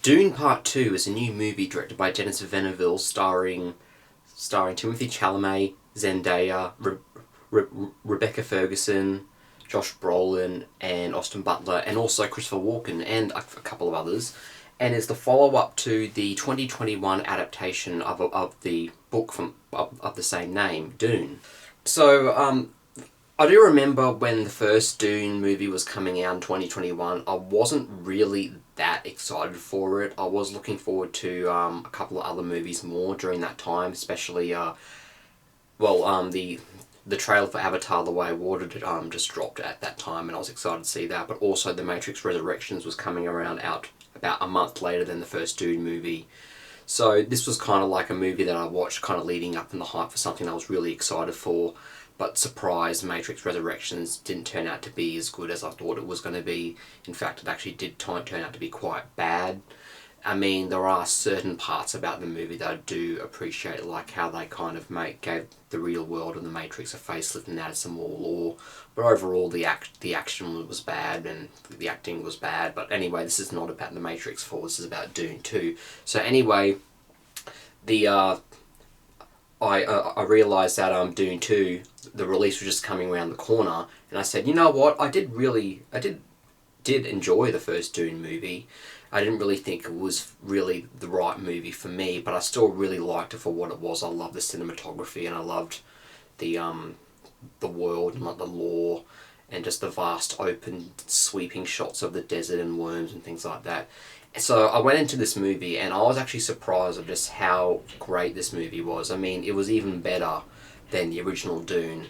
Dune Part 2 is a new movie directed by Denis Villeneuve starring Timothée Chalamet, Zendaya, Rebecca Ferguson, Josh Brolin, and Austin Butler, and also Christopher Walken, and a couple of others, and is the follow-up to the 2021 adaptation of the book of the same name, Dune. So, I do remember when the first Dune movie was coming out in 2021, I wasn't really that excited for it. I was looking forward to a couple of other movies more during that time, especially, the trailer for Avatar: The Way of Water just dropped at that time, and I was excited to see that, but also The Matrix Resurrections was coming out about a month later than the first Dune movie. So this was kind of like a movie that I watched kind of leading up in the hype for something I was really excited for. But surprise, Matrix Resurrections didn't turn out to be as good as I thought it was going to be. In fact, it actually did turn out to be quite bad. I mean, there are certain parts about the movie that I do appreciate, like how they kind of gave the real world of the Matrix a facelift and added some more lore. But overall, the action was bad and the acting was bad. But anyway, this is not about the Matrix 4, this is about Dune 2. So anyway, I realised that Dune 2, the release was just coming around the corner, and I said, you know what, I did enjoy the first Dune movie. I didn't really think it was really the right movie for me, but I still really liked it for what it was. I loved the cinematography, and I loved the world and like the lore, and just the vast open sweeping shots of the desert and worms and things like that. So I went into this movie and I was actually surprised of just how great this movie was. I mean, it was even better than the original Dune.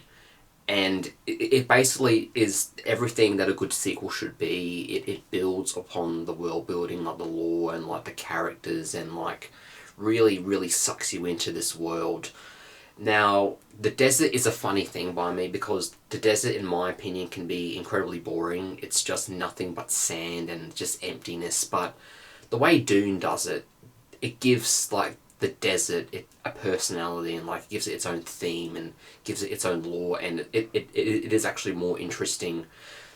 And it basically is everything that a good sequel should be. It builds upon the world building, like the lore and like the characters, and like really, really sucks you into this world. Now, the desert is a funny thing by me, because the desert, in my opinion, can be incredibly boring. It's just nothing but sand and just emptiness. But the way Dune does it, it gives like the desert a personality, and like gives it its own theme and gives it its own lore, and it is actually more interesting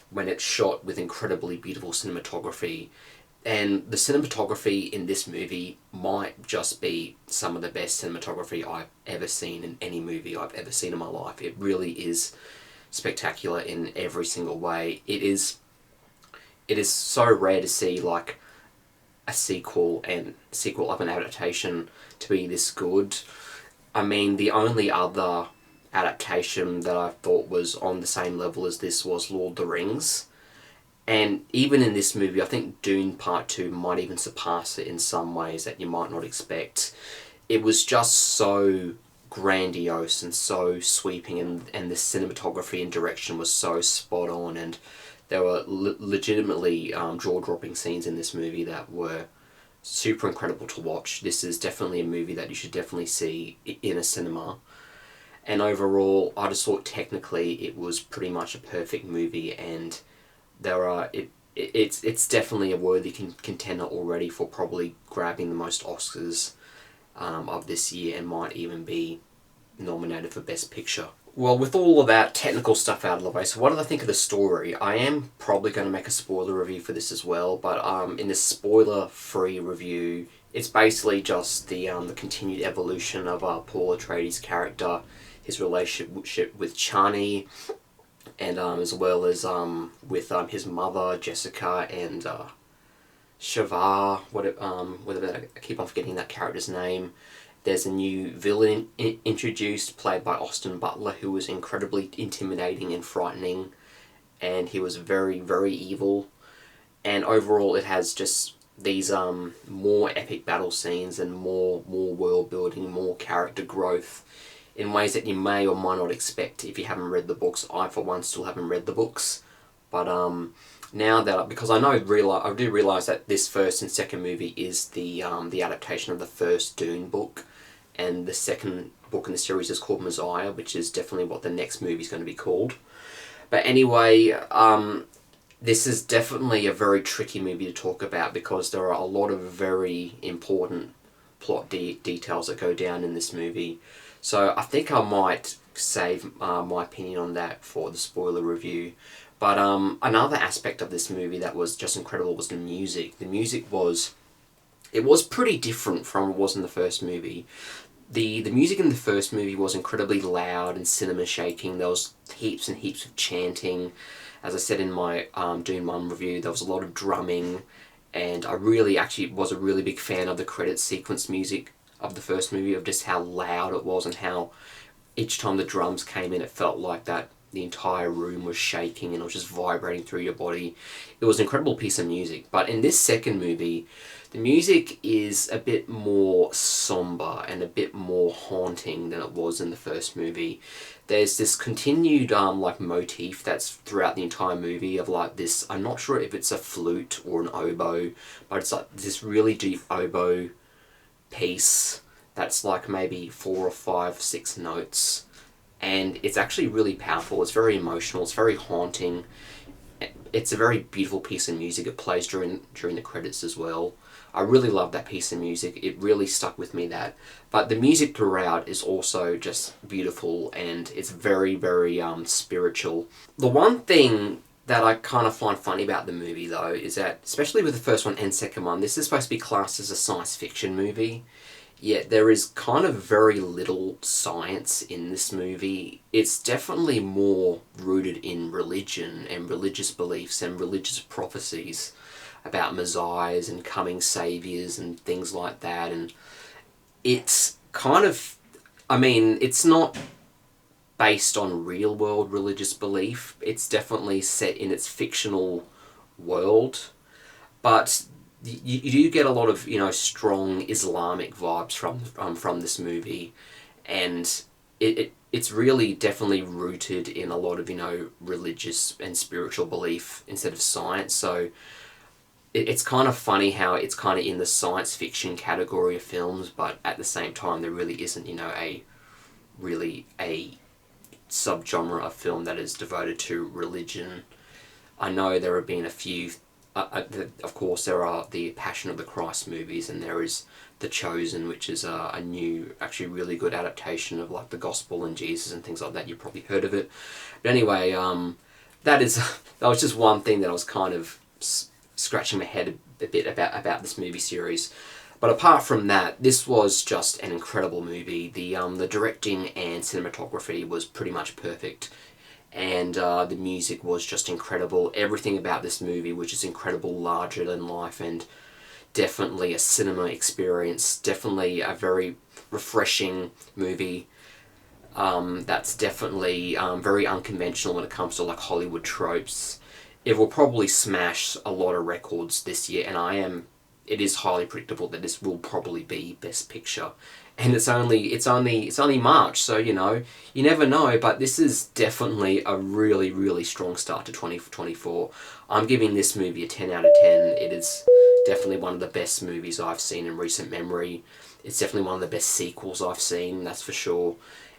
when it's shot with incredibly beautiful cinematography. And the cinematography in this movie might just be some of the best cinematography I've ever seen in any movie I've ever seen in my life. It really is spectacular in every single way. It is so rare to see like a sequel of an adaptation to be this good. I mean, the only other adaptation that I thought was on the same level as this was Lord of the Rings. And even in this movie, I think Dune Part 2 might even surpass it in some ways that you might not expect. It was just so grandiose and so sweeping, and the cinematography and direction was so spot on, and there were legitimately jaw-dropping scenes in this movie that were super incredible to watch. This is definitely a movie that you should definitely see in a cinema. And overall, I just thought technically it was pretty much a perfect movie, and it's definitely a worthy contender already for probably grabbing the most Oscars of this year, and might even be nominated for Best Picture. Well, with all of that technical stuff out of the way, so what did I think of the story? I am probably going to make a spoiler review for this as well, but in this spoiler-free review, it's basically just the continued evolution of Paul Atreides' character, his relationship with Chani, and as well as with his mother Jessica, and Shavar, whatever, I keep on forgetting that character's name. There's a new villain introduced, played by Austin Butler, who was incredibly intimidating and frightening, and he was very, very evil. And overall, it has just these more epic battle scenes and more world building, more character growth in ways that you may or might not expect if you haven't read the books. I, for one, still haven't read the books, but now that, because I do realise that this first and second movie is the adaptation of the first Dune book, and the second book in the series is called Messiah, which is definitely what the next movie is going to be called. But anyway, this is definitely a very tricky movie to talk about, because there are a lot of very important plot details that go down in this movie. So I think I might save my opinion on that for the spoiler review. But another aspect of this movie that was just incredible was the music. The music was it was pretty different from what it was in the first movie. The music in the first movie was incredibly loud and cinema shaking. There was heaps and heaps of chanting. As I said in my Dune 1 review, there was a lot of drumming, and I really actually was a really big fan of the credit sequence music of the first movie, of just how loud it was and how each time the drums came in, it felt like that the entire room was shaking and it was just vibrating through your body. It was an incredible piece of music. But in this second movie, the music is a bit more somber and a bit more haunting than it was in the first movie. There's this continued like motif that's throughout the entire movie of like this, I'm not sure if it's a flute or an oboe, but it's like this really deep oboe piece that's like maybe 4 or 5, 6 notes, and it's actually really powerful. It's very emotional. It's very haunting. It's a very beautiful piece of music. It plays during the credits as well. I really love that piece of music. It really stuck with me, that. But the music throughout is also just beautiful, and it's very, very spiritual. The one thing that I kind of find funny about the movie, though, is that, especially with the first one and second one, this is supposed to be classed as a science fiction movie. Yet there is kind of very little science in this movie. It's definitely more rooted in religion and religious beliefs and religious prophecies about messiahs and coming saviors and things like that. And it's kind of, I mean, it's not based on real world religious belief. It's definitely set in its fictional world. But you do get a lot of, strong Islamic vibes from this movie, and it's really definitely rooted in a lot of, religious and spiritual belief instead of science. So it's kind of funny how it's kind of in the science fiction category of films, but at the same time there really isn't, a subgenre of film that is devoted to religion. I know there have been a few. Of course, there are the Passion of the Christ movies, and there is The Chosen, which is a new, actually really good adaptation of like the Gospel and Jesus and things like that. You've probably heard of it. But anyway, that was just one thing that I was kind of scratching my head a bit about this movie series. But apart from that, this was just an incredible movie. The directing and cinematography was pretty much perfect. And the music was just incredible. Everything about this movie was just incredible, larger than life, and definitely a cinema experience. Definitely a very refreshing movie. That's definitely very unconventional when it comes to like Hollywood tropes. It will probably smash a lot of records this year, and it is highly predictable that this will probably be Best Picture. And it's only March, so you never know, but this is definitely a really, really strong start to 2024. I'm giving this movie a 10 out of 10. It is definitely one of the best movies I've seen in recent memory. It's definitely one of the best sequels I've seen, that's for sure.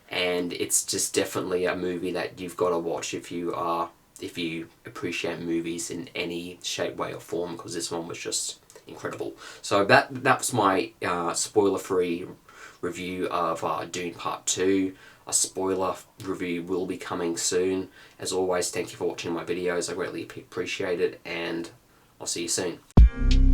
And it's just definitely a movie that you've got to watch if you appreciate movies in any shape, way or form, because this one was just incredible. So that's my spoiler-free review of Dune Part 2. A spoiler review will be coming soon. As always, thank you for watching my videos. I greatly appreciate it, and I'll see you soon.